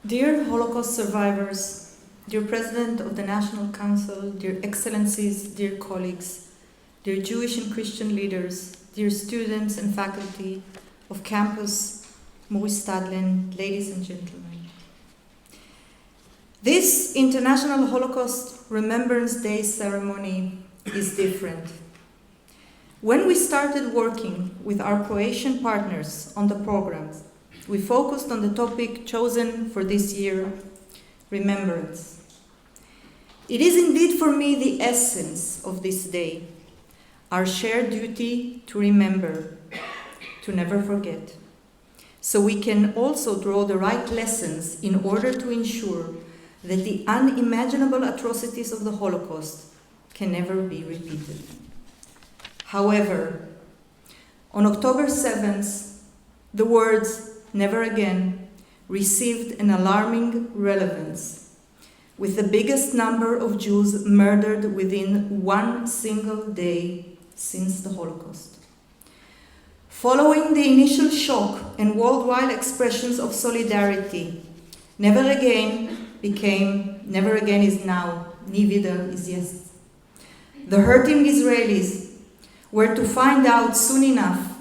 Dear Holocaust survivors, dear President of the National Council, dear Excellencies, dear colleagues, dear Jewish and Christian leaders, dear students and faculty of campus Maurice Stadlen, ladies and gentlemen. This International Holocaust Remembrance Day ceremony is different. When we started working with our Croatian partners on the programs, we focused on the topic chosen for this year, remembrance. It is indeed for me the essence of this day, our shared duty to remember, to never forget, so we can also draw the right lessons in order to ensure that the unimaginable atrocities of the Holocaust can never be repeated. However, on October 7th, the words "never again" received an alarming relevance, with the biggest number of Jews murdered within one single day since the Holocaust. Following the initial shock and worldwide expressions of solidarity, "never again" became "never again is now, nie wieder ist jetzt." The hurting Israelis were to find out soon enough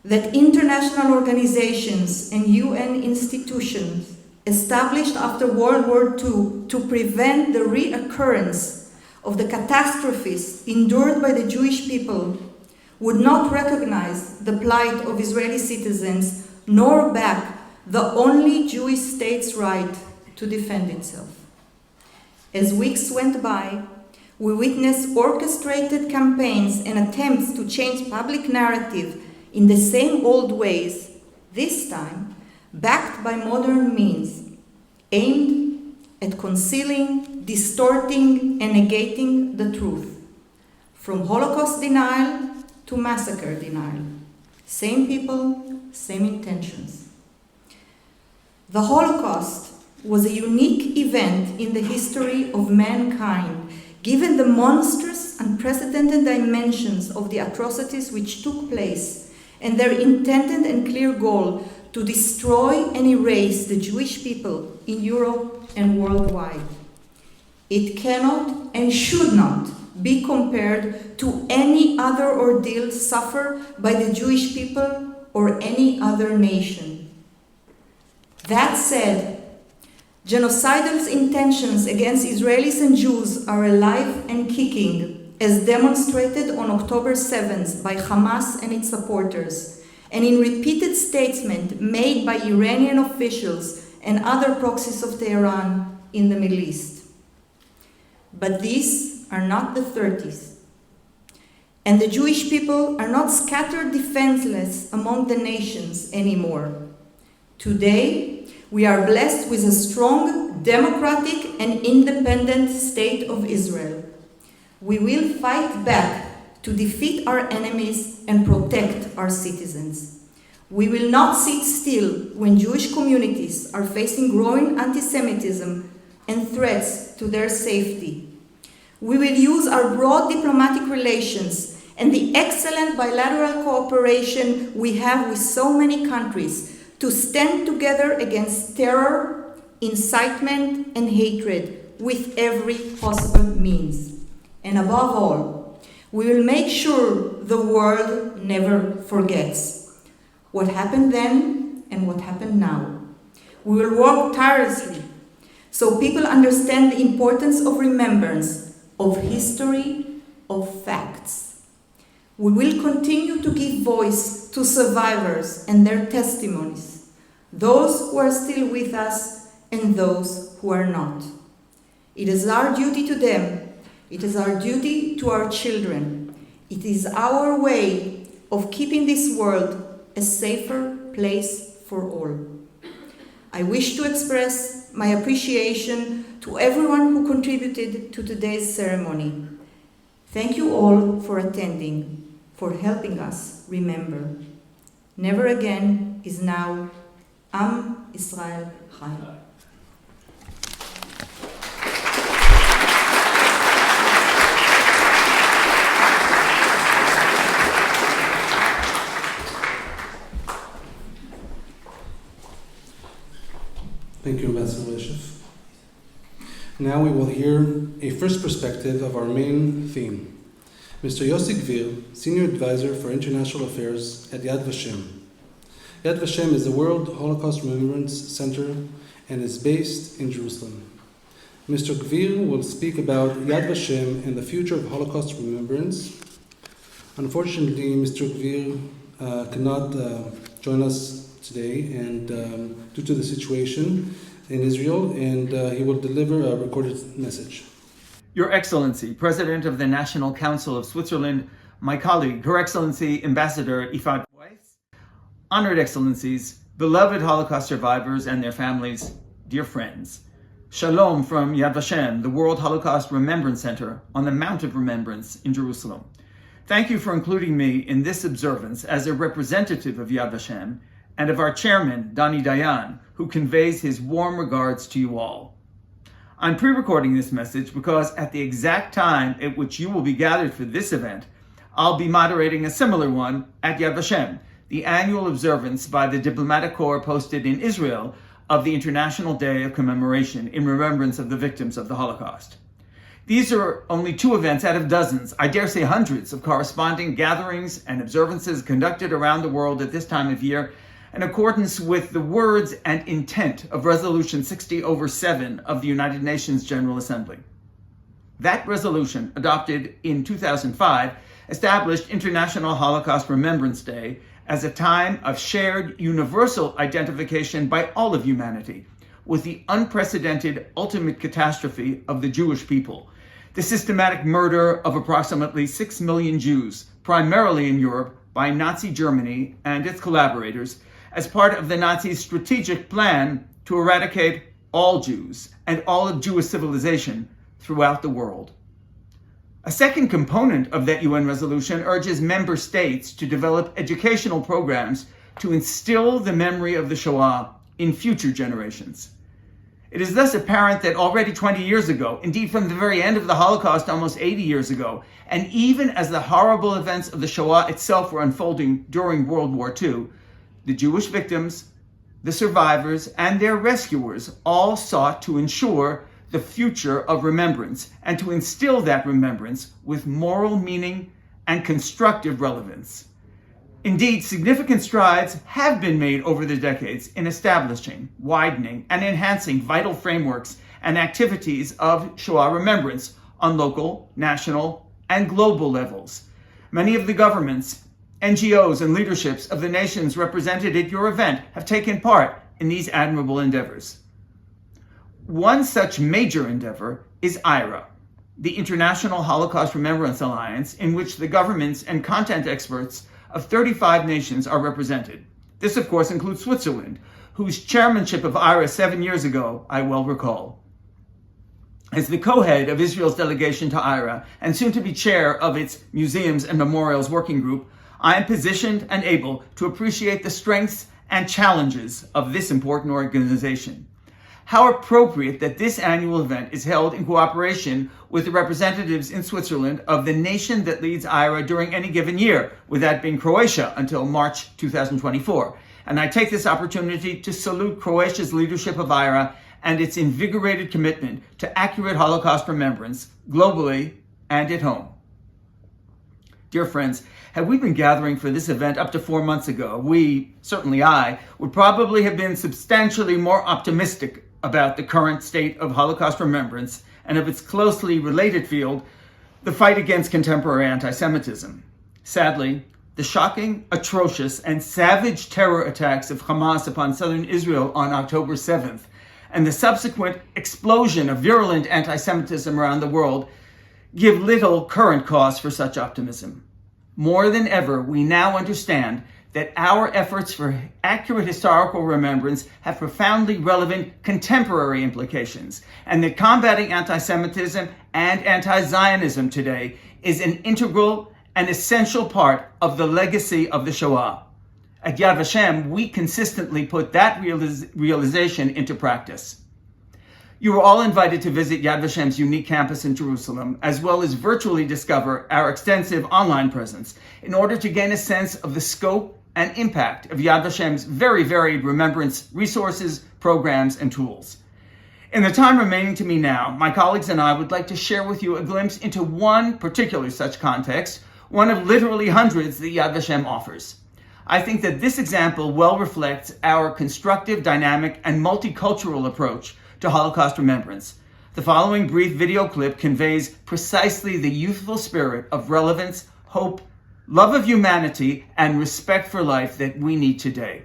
that international organizations and UN institutions established after World War II to prevent the reoccurrence of the catastrophes endured by the Jewish people would not recognize the plight of Israeli citizens nor back the only Jewish state's right to defend itself. As weeks went by, we witnessed orchestrated campaigns and attempts to change public narrative in the same old ways, this time backed by modern means, aimed at concealing, distorting, and negating the truth. From Holocaust denial to massacre denial. Same people, same intentions. The Holocaust was a unique event in the history of mankind, given the monstrous, unprecedented dimensions of the atrocities which took place and their intended and clear goal to destroy and erase the Jewish people in Europe and worldwide. It cannot and should not be compared to any other ordeal suffered by the Jewish people or any other nation. That said, genocidal intentions against Israelis and Jews are alive and kicking, as demonstrated on October 7th by Hamas and its supporters, and in repeated statements made by Iranian officials and other proxies of Tehran in the Middle East. But these are not the 30s. And the Jewish people are not scattered defenseless among the nations anymore. Today, we are blessed with a strong, democratic, and independent state of Israel. We will fight back to defeat our enemies and protect our citizens. We will not sit still when Jewish communities are facing growing anti-Semitism and threats to their safety. We will use our broad diplomatic relations and the excellent bilateral cooperation we have with so many countries to stand together against terror, incitement, and hatred with every possible means. And above all, we will make sure the world never forgets what happened then and what happened now. We will work tirelessly so people understand the importance of remembrance, of history, of facts. We will continue to give voice to survivors and their testimonies, those who are still with us and those who are not. It is our duty to them. It is our duty to our children. It is our way of keeping this world a safer place for all. I wish to express my appreciation to everyone who contributed to today's ceremony. Thank you all for attending, for helping us remember. Never again is now. Am Israel Chai. Thank Thank you, Ambassador Leshef. Now we will hear a first perspective of our main theme. Mr. Yossi Gvir, Senior Advisor for International Affairs at Yad Vashem. Yad Vashem is the World Holocaust Remembrance Center and is based in Jerusalem. Mr. Gvir will speak about Yad Vashem and the future of Holocaust remembrance. Unfortunately, Mr. Gvir cannot join us today and due to the situation in Israel, and he will deliver a recorded message. Your Excellency, President of the National Council of Switzerland, my colleague, Her Excellency Ambassador Ifat Weiss, honored Excellencies, beloved Holocaust survivors and their families, dear friends. Shalom from Yad Vashem, the World Holocaust Remembrance Center on the Mount of Remembrance in Jerusalem. Thank you for including me in this observance as a representative of Yad Vashem and of our chairman, Dani Dayan, who conveys his warm regards to you all. I'm pre-recording this message because at the exact time at which you will be gathered for this event, I'll be moderating a similar one at Yad Vashem, the annual observance by the Diplomatic Corps posted in Israel of the International Day of Commemoration in remembrance of the victims of the Holocaust. These are only two events out of dozens, I dare say hundreds, of corresponding gatherings and observances conducted around the world at this time of year in accordance with the words and intent of Resolution 60/7 of the United Nations General Assembly. That resolution, adopted in 2005, established International Holocaust Remembrance Day as a time of shared universal identification by all of humanity with the unprecedented ultimate catastrophe of the Jewish people, the systematic murder of approximately 6 million Jews, primarily in Europe, by Nazi Germany and its collaborators, as part of the Nazis' strategic plan to eradicate all Jews and all of Jewish civilization throughout the world. A second component of that UN resolution urges member states to develop educational programs to instill the memory of the Shoah in future generations. It is thus apparent that already 20 years ago, indeed from the very end of the Holocaust almost 80 years ago, and even as the horrible events of the Shoah itself were unfolding during World War II, the Jewish victims, the survivors, and their rescuers all sought to ensure the future of remembrance and to instill that remembrance with moral meaning and constructive relevance. Indeed, significant strides have been made over the decades in establishing, widening, and enhancing vital frameworks and activities of Shoah remembrance on local, national, and global levels. Many of the governments, NGOs, and leaderships of the nations represented at your event have taken part in these admirable endeavors. One such major endeavor is IHRA, the International Holocaust Remembrance Alliance, in which the governments and content experts of 35 nations are represented. This, of course, includes Switzerland, whose chairmanship of IHRA 7 years ago I well recall. As the co-head of Israel's delegation to IHRA, and soon to be chair of its Museums and Memorials Working Group, I am positioned and able to appreciate the strengths and challenges of this important organization. How appropriate that this annual event is held in cooperation with the representatives in Switzerland of the nation that leads IHRA during any given year, with that being Croatia until March 2024. And I take this opportunity to salute Croatia's leadership of IHRA and its invigorated commitment to accurate Holocaust remembrance globally and at home. Dear friends, had we been gathering for this event up to 4 months ago, we, certainly I, would probably have been substantially more optimistic about the current state of Holocaust remembrance and of its closely related field, the fight against contemporary anti-Semitism. Sadly, the shocking, atrocious, and savage terror attacks of Hamas upon southern Israel on October 7th and the subsequent explosion of virulent anti-Semitism around the world give little current cause for such optimism. More than ever, we now understand that our efforts for accurate historical remembrance have profoundly relevant contemporary implications, and that combating anti-Semitism and anti-Zionism today is an integral and essential part of the legacy of the Shoah. At Yad Vashem, we consistently put that realization into practice. You are all invited to visit Yad Vashem's unique campus in Jerusalem, as well as virtually discover our extensive online presence in order to gain a sense of the scope and impact of Yad Vashem's very varied remembrance resources, programs, and tools. In the time remaining to me now, my colleagues and I would like to share with you a glimpse into one particular such context, one of literally hundreds that Yad Vashem offers. I think that this example well reflects our constructive, dynamic, and multicultural approach to Holocaust remembrance. The following brief video clip conveys precisely the youthful spirit of relevance, hope, love of humanity, and respect for life that we need today.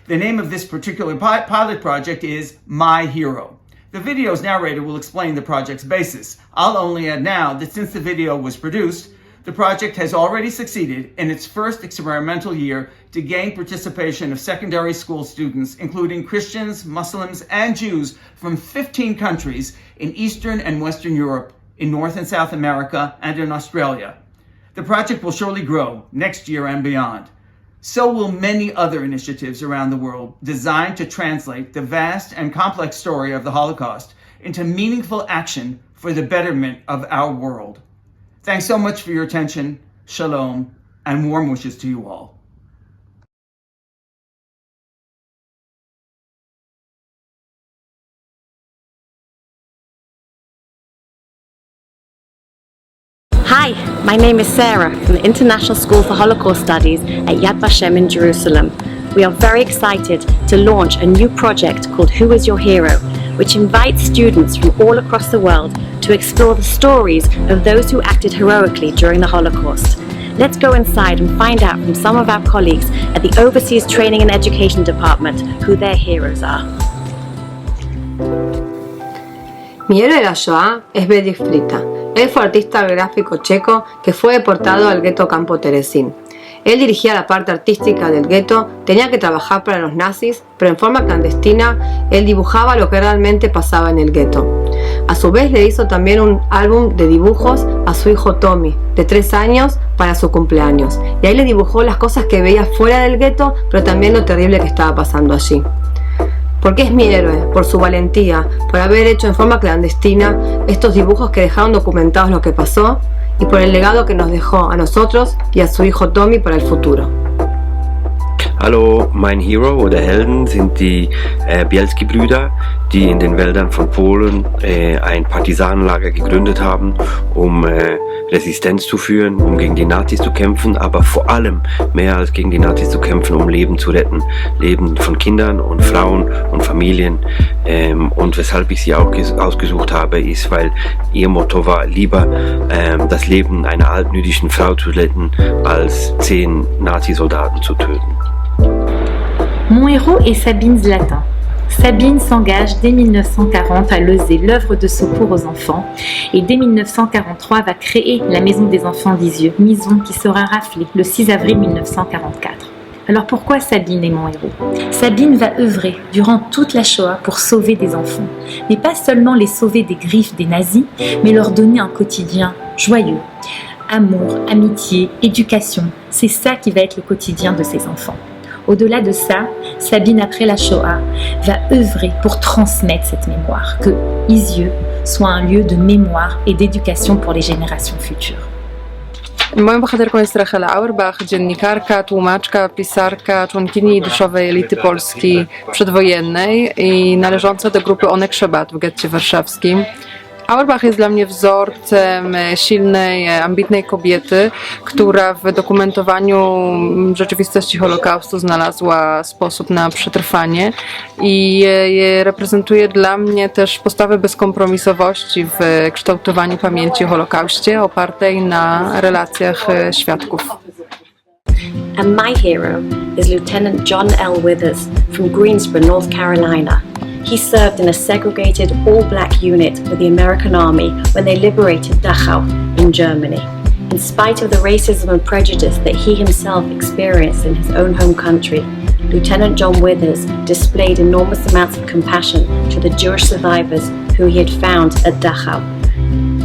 The name of this particular pilot project is My Hero. The video's narrator will explain the project's basis. I'll only add now that since the video was produced, the project has already succeeded in its first experimental year to gain participation of secondary school students, including Christians, Muslims, and Jews from 15 countries in Eastern and Western Europe, in North and South America, and in Australia. The project will surely grow next year and beyond. So will many other initiatives around the world designed to translate the vast and complex story of the Holocaust into meaningful action for the betterment of our world. Thanks so much for your attention, shalom, and warm wishes to you all. Hi, my name is Sarah from the International School for Holocaust Studies at Yad Vashem in Jerusalem. We are very excited to launch a new project called Who is Your Hero, which invites students from all across the world to explore the stories of those who acted heroically during the Holocaust. Let's go inside and find out from some of our colleagues at the Overseas Training and Education Department who their heroes are. Mi héroe de la Shoah es Bedřich Frita. Él fue artista gráfico checo que fue deportado al gueto Campo Terezín. Él dirigía la parte artística del gueto, tenía que trabajar para los nazis, pero en forma clandestina él dibujaba lo que realmente pasaba en el gueto. A su vez le hizo también un álbum de dibujos a su hijo Tommy, de 3 años, para su cumpleaños. Y ahí le dibujó las cosas que veía fuera del gueto, pero también lo terrible que estaba pasando allí. ¿Por qué es mi héroe? Por su valentía, por haber hecho en forma clandestina estos dibujos que dejaron documentados lo que pasó y por el legado que nos dejó a nosotros y a su hijo Tommy para el futuro. Hallo, mein Hero oder Helden sind die Bielski-Brüder, die in den Wäldern von Polen ein Partisanenlager gegründet haben, um Resistenz zu führen, um gegen die Nazis zu kämpfen, aber vor allem mehr als gegen die Nazis zu kämpfen, um Leben zu retten. Leben von Kindern und Frauen und Familien. Und weshalb ich sie auch ausgesucht habe, ist, weil ihr Motto war, lieber das Leben einer altjüdischen Frau zu retten, als 10 Nazisoldaten zu töten. Mon héros est Sabine Zlatin. Sabine s'engage dès 1940 à lever l'œuvre de secours aux enfants et dès 1943 va créer la Maison des Enfants d'Isieux, maison qui sera raflée le 6 avril 1944. Alors pourquoi Sabine est mon héros? Sabine va œuvrer durant toute la Shoah pour sauver des enfants, mais pas seulement les sauver des griffes des nazis, mais leur donner un quotidien joyeux. Amour, amitié, éducation, c'est ça qui va être le quotidien de ces enfants. Au-delà de ça, Sabine, après la Shoah, va œuvrer pour transmettre cette mémoire, que Isieux soit un lieu de mémoire et d'éducation pour les générations futures. Moją bohaterką jest Rachela Auerbach, dziennikarka, tłumaczka, pisarka, członkini duszowej elity Polski przedwojennej i należąca do grupy Onek Szebat w getcie warszawskim. Auerbach jest dla mnie wzorcem silnej, ambitnej kobiety, która w dokumentowaniu rzeczywistości Holokaustu znalazła sposób na przetrwanie i reprezentuje dla mnie też postawę bezkompromisowości w kształtowaniu pamięci o Holokauście opartej na relacjach świadków. And my hero is Lieutenant John L. Withers from Greensboro, North Carolina. He served in a segregated all-black unit with the American Army when they liberated Dachau in Germany. In spite of the racism and prejudice that he himself experienced in his own home country, Lieutenant John Withers displayed enormous amounts of compassion to the Jewish survivors who he had found at Dachau.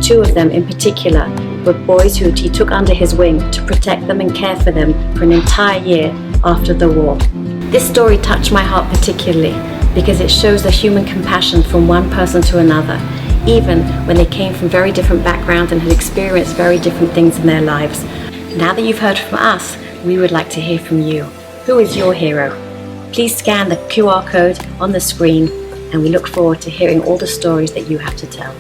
2 of them in particular were boys who he took under his wing to protect them and care for them for an entire year after the war. This story touched my heart particularly because it shows the human compassion from one person to another, even when they came from very different backgrounds and had experienced very different things in their lives. Now that you've heard from us, we would like to hear from you. Who is your hero? Please scan the QR code on the screen, and we look forward to hearing all the stories that you have to tell.